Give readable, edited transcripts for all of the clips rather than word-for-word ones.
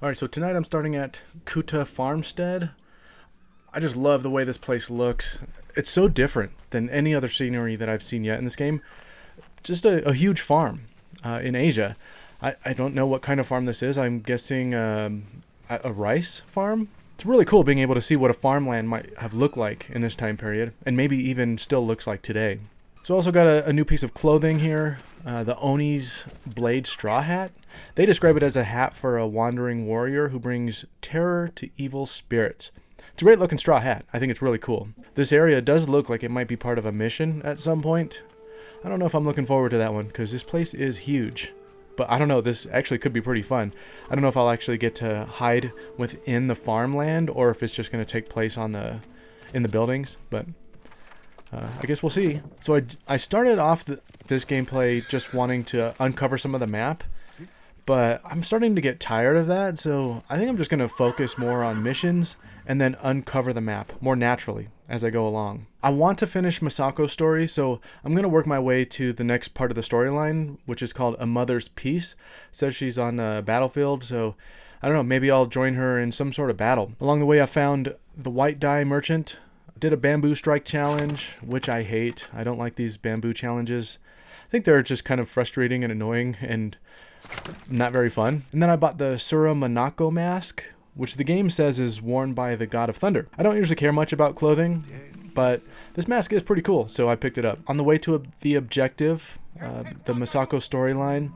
Alright, so tonight I'm starting at Kuta Farmstead. I just love the way this place looks. It's so different than any other scenery that I've seen yet in this game. Just a huge farm in Asia. I don't know what kind of farm this is. I'm guessing a rice farm. It's really cool being able to see what a farmland might have looked like in this time period, and maybe even still looks like today. So I also got a new piece of clothing here, the Oni's blade straw hat. They describe it as a hat for a wandering warrior who brings terror to evil spirits. It's a great looking straw hat. I think it's really cool. This area does look like it might be part of a mission at some point. I don't know if I'm looking forward to that one because this place is huge. But I don't know, this actually could be pretty fun. I don't know if I'll actually get to hide within the farmland or if it's just going to take place in the buildings, but I guess we'll see. So I started off this gameplay just wanting to uncover some of the map, but I'm starting to get tired of that, so I think I'm just going to focus more on missions and then uncover the map more naturally as I go along. I want to finish Masako's story, so I'm going to work my way to the next part of the storyline, which is called A Mother's Peace. It says she's on a battlefield, so I don't know, maybe I'll join her in some sort of battle. Along the way I found the white dye merchant, did a bamboo strike challenge, which I hate. I don't like these bamboo challenges. I think they're just kind of frustrating and annoying and not very fun. And then I bought the Masako mask, which the game says is worn by the god of thunder. I don't usually care much about clothing, but this mask is pretty cool, so I picked it up. On the way to the objective, the Masako storyline,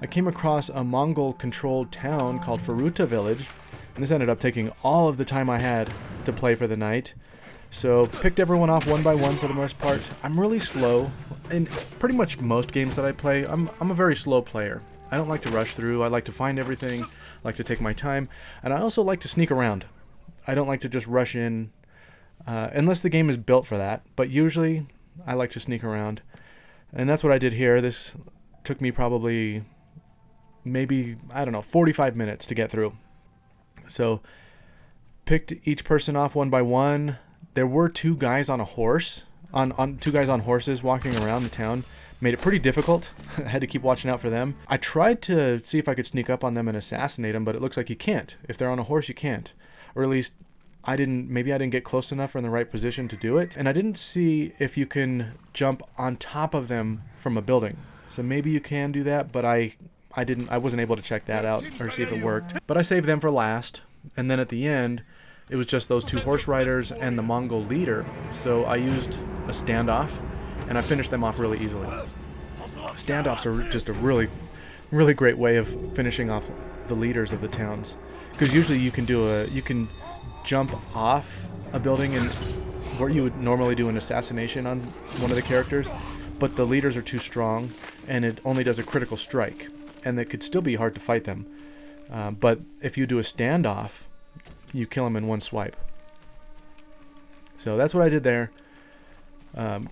I came across a Mongol-controlled town called Furuta Village, and this ended up taking all of the time I had to play for the night. So picked everyone off one by one for the most part. I'm really slow. In pretty much most games that I play, I'm a very slow player. I don't like to rush through. I like to find everything. I like to take my time. And I also like to sneak around. I don't like to just rush in unless the game is built for that. But usually I like to sneak around. And that's what I did here. This took me probably maybe, 45 minutes to get through. So picked each person off one by one. There were two guys on a horse, two guys on horses walking around the town. Made it pretty difficult. I had to keep watching out for them. I tried to see if I could sneak up on them and assassinate them, but it looks like you can't. If they're on a horse, you can't. Or at least maybe I didn't get close enough or in the right position to do it. And I didn't see if you can jump on top of them from a building. So maybe you can do that, but I wasn't able to check that out or see if it worked. But I saved them for last. And then at the end, it was just those two horse riders and the Mongol leader. So I used a standoff, and I finished them off really easily. Standoffs are just a really, really great way of finishing off the leaders of the towns. Because usually you can jump off a building and where you would normally do an assassination on one of the characters, but the leaders are too strong, and it only does a critical strike, and it could still be hard to fight them. But if you do a standoff, you kill them in one swipe. So that's what I did there.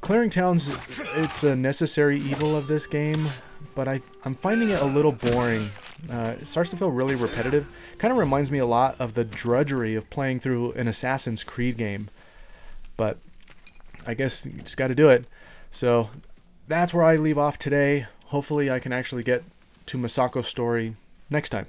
Clearing towns, it's a necessary evil of this game, but I'm finding it a little boring. It starts to feel really repetitive. Kind of reminds me a lot of the drudgery of playing through an Assassin's Creed game. But I guess you just got to do it. So that's where I leave off today. Hopefully I can actually get to Masako's story next time.